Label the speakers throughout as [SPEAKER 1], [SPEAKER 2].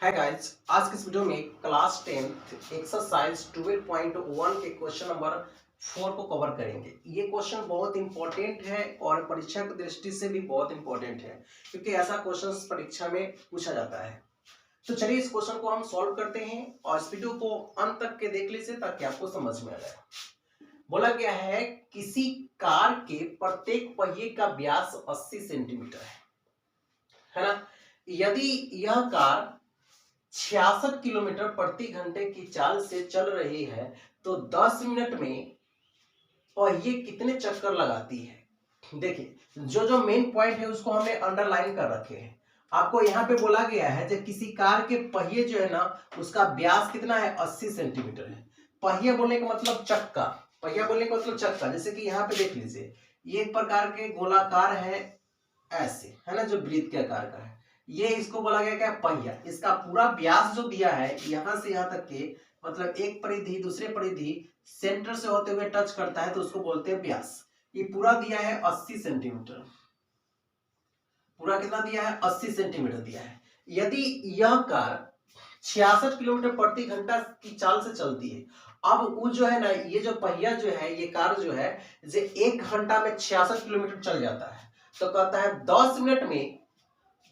[SPEAKER 1] Hi guys, आज के इस वीडियो में क्लास 10 एक्सरसाइज 12.1 के क्वेश्चन नंबर 4 को कवर करेंगे। ये क्वेश्चन बहुत इंपॉर्टेंट है और परीक्षा की दृष्टि से भी बहुत इंपॉर्टेंट है, क्योंकि ऐसा क्वेश्चन परीक्षा में पूछा जाता है। तो चलिए इस क्वेश्चन को हम सॉल्व करते हैं और इस वीडियो को अंत तक के देख लीजिए ताकि आपको समझ में आ जाए। बोला गया है किसी कार के प्रत्येक पहिए का व्यास 80 सेंटीमीटर है ना। यदि यह कार 66 किलोमीटर प्रति घंटे की चाल से चल रही है तो 10 मिनट में पहिए कितने चक्कर लगाती है। देखिए जो जो मेन पॉइंट है उसको हमने अंडरलाइन कर रखे हैं। आपको यहाँ पे बोला गया है जो किसी कार के पहिए जो है ना उसका व्यास कितना है 80 सेंटीमीटर है। पहिया बोलने का मतलब चक्का, पहिया बोलने का मतलब चक्का। जैसे कि यहाँ पे देख लीजिए ये एक प्रकार के गोलाकार है ऐसे, है ना, जो वृत्त के आकार का है। ये इसको बोला गया क्या, पहिया। इसका पूरा व्यास जो दिया है यहां से यहां तक के मतलब एक परिधि दूसरे परिधि सेंटर से होते हुए टच करता है तो उसको बोलते हैं व्यास। ये पूरा दिया है 80 सेंटीमीटर। पूरा कितना दिया है 80 सेंटीमीटर दिया है। यदि यह कार 66 किलोमीटर प्रति घंटा की चाल से चलती है, अब वो जो है ना ये जो पहिया जो है ये कार जो है जो 1 घंटा में 66 किलोमीटर चल जाता है, तो कहता है 10 मिनट में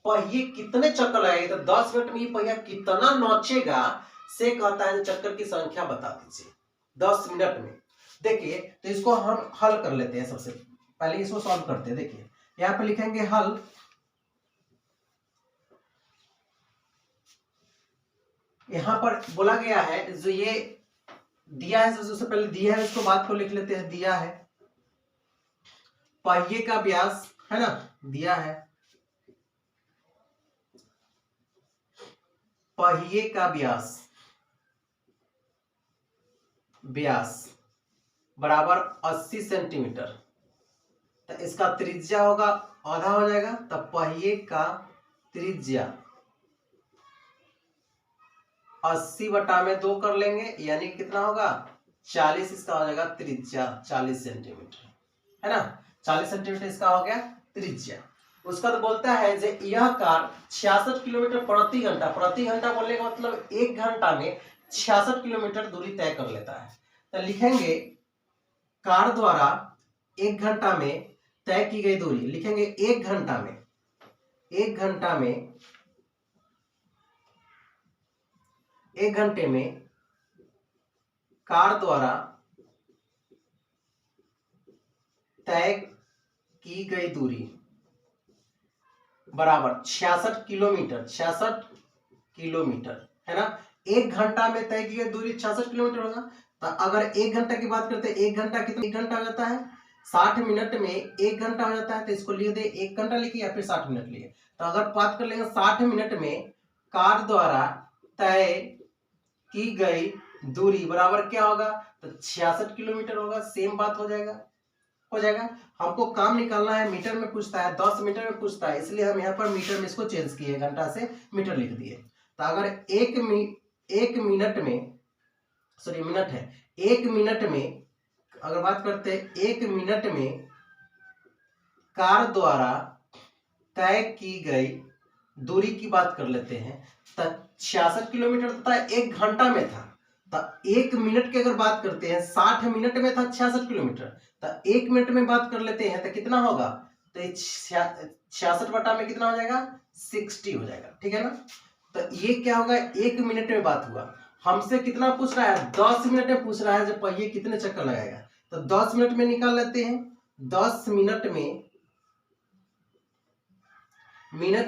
[SPEAKER 1] पहिए कितने चक्कर लगाएगा। तो 10 मिनट में ये पहिया कितना नोचेगा से कहता है चक्कर की संख्या बता दीजिए 10 मिनट में। देखिए तो इसको हम हल कर लेते हैं। सबसे पहले इसको सॉल्व करते हैं। देखिए यहाँ पे लिखेंगे हल। यहां पर बोला गया है जो ये दिया है सबसे पहले दिया है उसको बात को लिख लेते हैं। दिया है पहिए का व्यास, है ना, दिया है पहिए का व्यास बराबर 80 सेंटीमीटर। तो इसका त्रिज्या होगा आधा हो जाएगा, तब पहिए का त्रिज्या 80 बटा में 2 कर लेंगे यानी कितना होगा 40। इसका हो जाएगा त्रिज्या 40 सेंटीमीटर, है ना। 40 सेंटीमीटर इसका हो गया त्रिज्या। उसका तो बोलता है जो यह कार 66 किलोमीटर प्रति घंटा बोलने का मतलब 1 घंटा में 66 किलोमीटर दूरी तय कर लेता है। तो लिखेंगे कार द्वारा 1 घंटा में तय की गई दूरी। लिखेंगे 1 घंटा में 1 घंटे में कार द्वारा तय की गई दूरी बराबर 66 किलोमीटर, है ना। 1 घंटा में तय की गई दूरी 66 किलोमीटर होगा। तो अगर 1 घंटा की बात करते हैं 1 घंटा कितना, 1 घंटा हो जाता है 60 मिनट में 1 घंटा हो जाता है। तो इसको लिख दे 1 घंटा लिखिए या फिर 60 मिनट लिए। तो अगर बात कर लेंगे 60 मिनट में कार द्वारा तय की गई दूरी बराबर क्या होगा, तो 66 किलोमीटर होगा। सेम बात हो जाएगा हमको काम निकालना है। मीटर में पूछता है 10 मीटर में पूछता है, इसलिए हम यहाँ पर मीटर में इसको चेंज किए, घंटा से मीटर लिख दिए। तो अगर एक मिनट में, सॉरी मिनट है, 1 मिनट में अगर बात करते हैं 1 मिनट में कार द्वारा तय की गई दूरी की बात कर लेते हैं तो 66 किलोमीटर तथा 1 घंटा में था। तो 1 मिनट की अगर बात करते हैं 60 मिनट में था 66 किलोमीटर, तो 1 मिनट में बात कर लेते हैं तो कितना होगा, तो 66 बटा में कितना हो जाएगा 60 हो जाएगा, ठीक है ना। तो ये क्या होगा 1 मिनट में बात हुआ। हमसे कितना पूछ रहा है 10 मिनट में पूछ रहा है जब पहिए कितने चक्कर लगाएगा। तो 10 मिनट में निकाल लेते हैं। 10 मिनट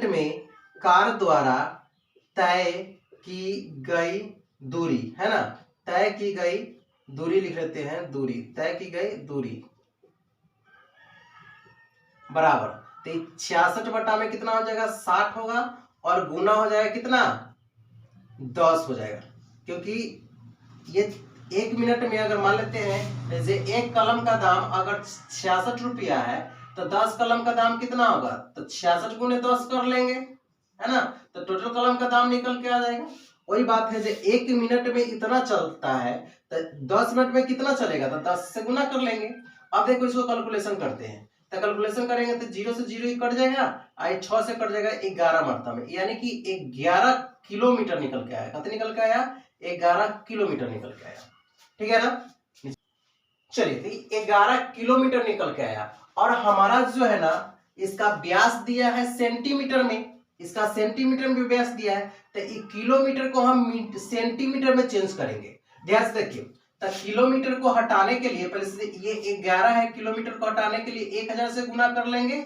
[SPEAKER 1] में कार द्वारा तय की गई दूरी, है ना, तय की गई दूरी लिख लेते हैं, दूरी तय की गई दूरी बराबर 66 बटा में कितना हो जाएगा 60 होगा और गुना हो जाएगा कितना 10 हो जाएगा। क्योंकि ये 1 मिनट में अगर मान लेते हैं जैसे एक कलम का दाम अगर 66 रुपया है तो 10 कलम का दाम कितना होगा, तो 66 गुने 10 कर लेंगे, है ना। तो टोटल कलम का दाम निकल के आ जाएगा। वही बात है जो 1 मिनट में इतना चलता है तो 10 मिनट में कितना चलेगा, तो 10 से गुना कर लेंगे। अब देखो इसको कैलकुलेशन करते हैं। तो कैलकुलेशन करेंगे तो 0 से 0 ही कट जाएगा, आई 6 से कट जाएगा 11 मरतबा में, यानी कि 11 किलोमीटर निकल के आया। कितने निकल के आया? 11 किलोमीटर निकल के आया। ठीक है ना। चलिए तो 11 किलोमीटर निकल के आया, और हमारा जो है ना इसका व्यास दिया है सेंटीमीटर में, इसका सेंटीमीटर में व्यास दिया है, तो किलोमीटर को हम सेंटीमीटर में चेंज करेंगे। ध्यान से देखिए, तो किलोमीटर को हटाने के लिए पहले से ये 11 है, किलोमीटर को हटाने के लिए 1000 से गुना कर लेंगे,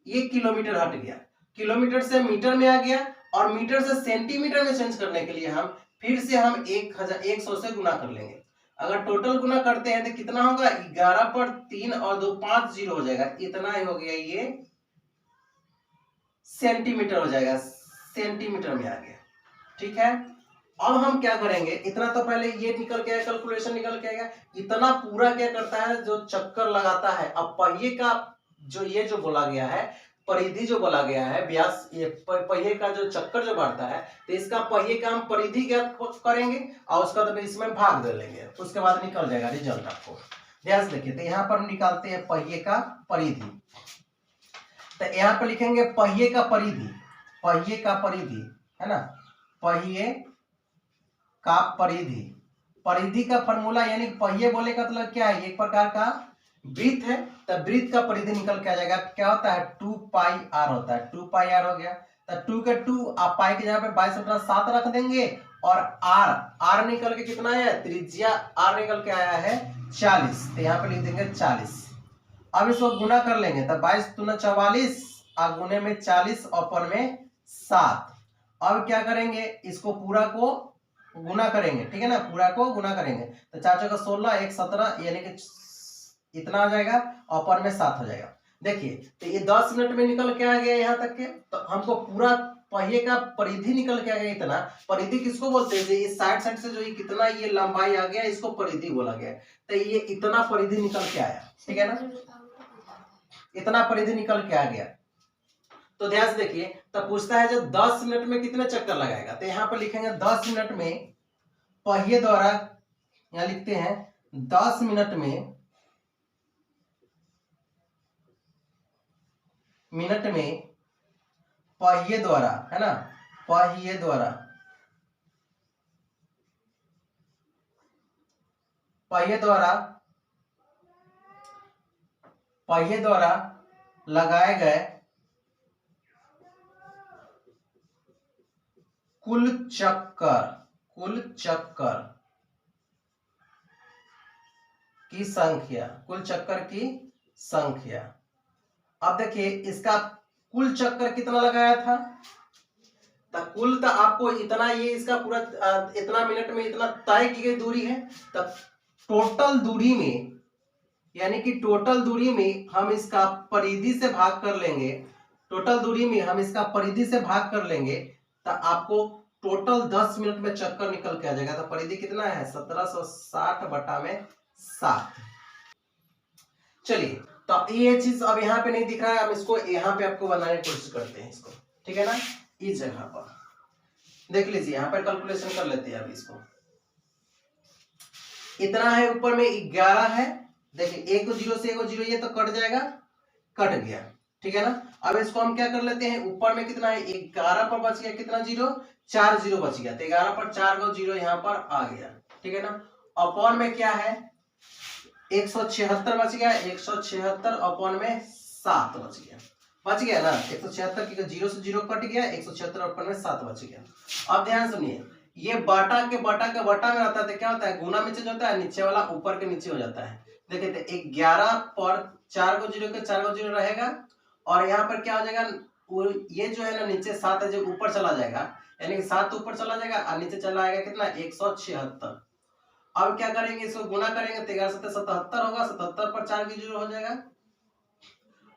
[SPEAKER 1] ये किलोमीटर हट गया, किलोमीटर से मीटर में आ गया, और मीटर से सेंटीमीटर में चेंज करने के लिए हम फिर से हम 100 से गुना कर लेंगे। अगर टोटल गुना करते हैं तो कितना होगा? 11 पर 3 और 2 5 0 हो जाएगा, इतना ही हो गया, ये सेंटीमीटर हो जाएगा, सेंटीमीटर में आ गया। ठीक है, अब हम क्या करेंगे, इतना तो पहले ये निकल के आया, कैलकुलेशन निकल के आएगा, इतना पूरा क्या करता है जो चक्कर लगाता है। अब पहिए का जो ये जो बोला गया है, परिधि जो बोला गया है, व्यास, ये पहिए का जो चक्कर जो बढ़ता है, तो इसका पहिए का हम परिधि ज्ञात करेंगे और उसका तो इसमें भाग दे लेंगे, उसके बाद निकल जाएगा रिजल्ट आपको। ध्यान से देखिए, तो यहाँ पर हम निकालते हैं पहिए का परिधि, तो यहाँ पर लिखेंगे पहिए का परिधि, पहिए का परिधि है ना, पहिए का परिधि। परिधि का फॉर्मूला यानी पहिए बोले का मतलब क्या है, एक प्रकार का वृत्त है, तब वृत्त का परिधि निकल के आ जाएगा। क्या होता है? 2 पाई r होता है, 2 पाई r हो गया, तो 2 के 2 आप पाई के जगह पे 22/7 रख देंगे, और r निकल के कितना है, त्रिज्या r निकल के आया है 40, तो यहाँ पे लिख देंगे 40। अब इसको गुना कर लेंगे, तो 22 दूना 44 और गुने में 40 और में 7। अब क्या करेंगे, इसको पूरा को गुना करेंगे, ठीक है ना, पूरा को गुना करेंगे, तो 4 का 16 1 17 यानी कि इतना आ जाएगा, और में 7 हो जाएगा। देखिए, तो ये 10 मिनट में निकल के आ गया यहाँ तक के, तो हमको पूरा पहिए का परिधि निकल के आ गया इतना। परिधि किसको बोलते हैं? ये साइड से जो ये कितना ये लंबाई आ गया, इसको परिधि बोला गया। तो ये इतना परिधि निकल के आया, ठीक है ना, इतना परिधि निकल के आ गया। तो ध्यान से देखिए, तब पूछता है जो 10 मिनट में कितने चक्कर लगाएगा, तो यहाँ पर लिखेंगे 10 मिनट में पहिए द्वारा, यहाँ लिखते हैं 10 मिनट में पहिए द्वारा, है ना, पहिए द्वारा लगाए गए कुल चक्कर की संख्या। अब देखिए, इसका कुल चक्कर कितना लगाया था, तो कुल तो आपको इतना, ये इसका पूरा इतना मिनट में इतना तय की गई दूरी है, तब टोटल दूरी में, यानी कि टोटल दूरी में हम इसका परिधि से भाग कर लेंगे, टोटल दूरी में हम इसका परिधि से भाग कर लेंगे, तो आपको टोटल 10 मिनट में चक्कर निकल के आ जाएगा। तो परिधि कितना है? 1760/7। चलिए, तो ये चीज अब यहाँ पे नहीं दिख रहा है, अब इसको यहाँ पे आपको बनाने की कोशिश करते हैं इसको, ठीक है ना। इस जगह पर देख लीजिए, यहाँ पर कैलकुलेशन कर लेते हैं। अब इसको इतना है, ऊपर में 11 है, देखिए 1 0 से 1 0 ये तो कट जाएगा, कट गया, ठीक है ना। अब इसको हम क्या कर लेते हैं, ऊपर में कितना है, 11 पर बच गया कितना 0, 4 0 बच गया, तो 11 पर 4 को 0 यहाँ पर आ गया, ठीक है ना। अपॉन में क्या है, 176 बच गया, 176 अपॉन में 7 बच गया ना, 176 की 0 से 0 कट गया, 176 अपॉन में 7 बच गया। अब ध्यान सुनिए, ये बाटा के बटा में रहता है, तो क्या होता है, गुना में चेंज होता है, नीचे वाला ऊपर के नीचे हो जाता है। देखिए, तो 11 पर 4 को 0 के 4 को 0 रहेगा, और यहाँ पर क्या हो जाएगा, ये जो है ना नीचे 7 है जो ऊपर चला जाएगा, यानी कि 7 ऊपर चला जाएगा और नीचे चला आएगा कितना, 176। अब क्या करेंगे, इसको गुना करेंगे, 13 7 77 होगा, 77 पर 4 की 0 हो जाएगा,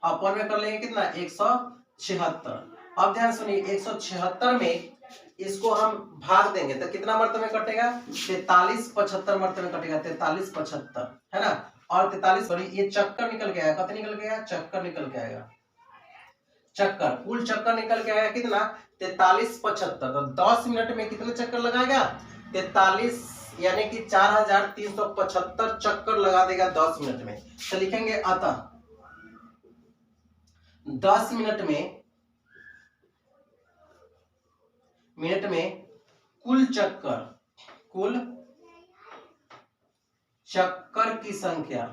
[SPEAKER 1] अपन में कर लेंगे कितना, 176। अब ध्यान सुनिए, 176 में इसको हम भाग देंगे तो कितना मरतबे में कटेगा, 43 75 मरतबे में कटेगा, 43 75, है ना। और 43 सॉरी, ये चक्कर निकल के आया, कत निकल के आया, चक्कर निकल के आएगा, चक्कर, कुल चक्कर निकल के आया कितना, 43 75। तो 10 मिनट में कितने चक्कर लगाएगा, 43 यानी कि 4375 चक्कर लगा देगा 10 मिनट में। तो लिखेंगे अतः 10 मिनट में कुल चक्कर की संख्या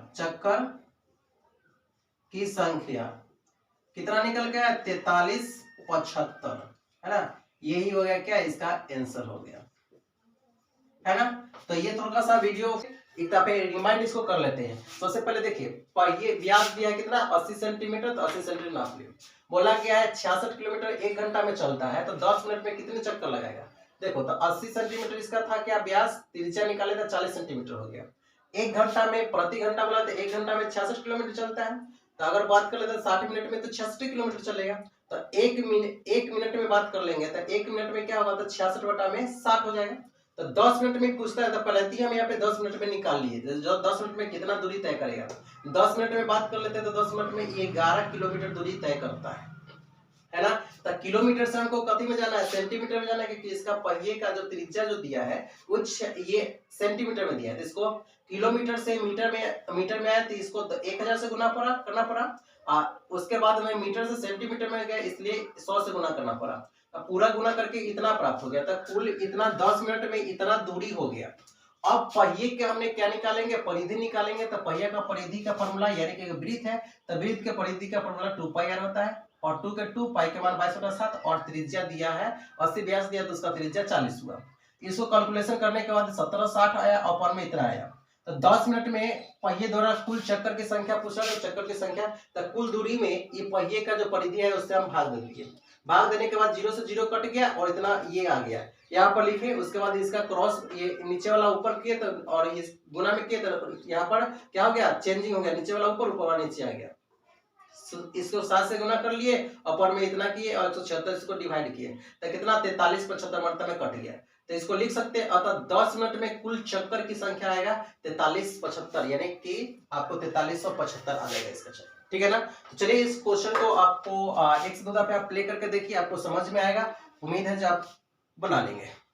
[SPEAKER 1] कितना निकल गया? 4375, है ना। यही हो गया क्या, इसका आंसर हो गया, है ना। तो ये थोड़ा सा वीडियो एक पे रिमाइंड इसको कर लेते हैं। सबसे पहले देखिए, ये व्यास दिया है कितना, 80 सेंटीमीटर, तो 80 सेंटीमीटर नाप लियो। बोला गया है 66 किलोमीटर 1 घंटा में चलता है, तो 10 मिनट में कितने चक्कर लगाएगा? देखो, तो 80 सेंटीमीटर इसका था क्या व्यास, त्रिज्या निकाले तो 40 सेंटीमीटर हो गया। 1 घंटा में, प्रति घंटा बोला तो 1 घंटा में 66 किलोमीटर चलता है, तो अगर बात कर लेते 60 मिनट में तो 66 किलोमीटर चलेगा। तो 1 मिनट में बात कर लेंगे तो 1 मिनट में क्या होगा, तो 66 बटा में 60 हो जाएगा। तो 10 मिनट में पूछता है, तो पहले हम यहाँ पे 10 मिनट में निकाल लिए, जो 10 मिनट में कितना दूरी तय करेगा। 10 मिनट में बात कर लेते हैं, तो 10 मिनट में 11 किलोमीटर दूरी तय करता है ना। तो किलोमीटर से हमको कथी में जाना है, सेंटीमीटर में जाना है, क्योंकि इसका पहिए का जो त्रिज्या जो दिया है वो ये सेंटीमीटर में दिया है, तो इसको किलोमीटर से मीटर में आया, तो इसको 1000 से गुना करना पड़ा। उसके बाद में मीटर से सेंटीमीटर में गया, इसलिए 100 से गुना करना पड़ा। पूरा गुना करके इतना प्राप्त हो गया, तो कुल इतना 10 मिनट में इतना दूरी हो गया। अब पहिए के हमने क्या निकालेंगे, परिधि निकालेंगे। तो पहिया का परिधि का फॉर्मूला यानी कि वृत्त है, तो वृत्त के परिधि का फॉर्मूला 2πr होता है, और 2 के 2 पाई के मान 22/7, और त्रिज्या दिया है 80 व्यास दिया, तो उसका त्रिज्या 40 हुआ। इसको कैलकुलेशन करने के बाद 1760 आया, और में इतना आया। तो 10 मिनट में पहिए द्वारा कुल चक्कर की संख्या पूछा, तो चक्कर की संख्या, तो कुल दूरी में ये पहिए का जो परिधि है उससे हम भाग दे दिए। भाग देने के बाद 0 से 0 कट गया, और इतना ये आ गया, यहाँ पर लिखे। उसके बाद इसका क्रॉस, ये नीचे वाला ऊपर किए, तो और इस गुना में किए, तो यहाँ पर क्या हो गया, चेंजिंग हो गया, नीचे वाला ऊपर, ऊपर वाला नीचे आ गया। इसको 7 से गुना कर लिए, ऊपर में इतना किए, और 176 इसको डिवाइड किए, तो कितना 4375 मतलब में कट गया। तो इसको लिख सकते हैं, अतः 10 मिनट में कुल चक्कर की संख्या आएगा 4375, यानी कि आपको 4375 आ जाएगा इसका चक्कर, ठीक है ना। तो चलिए इस क्वेश्चन को आपको 1 से 2 पे आप प्ले करके देखिए, आपको समझ में आएगा। उम्मीद है कि आप बना लेंगे।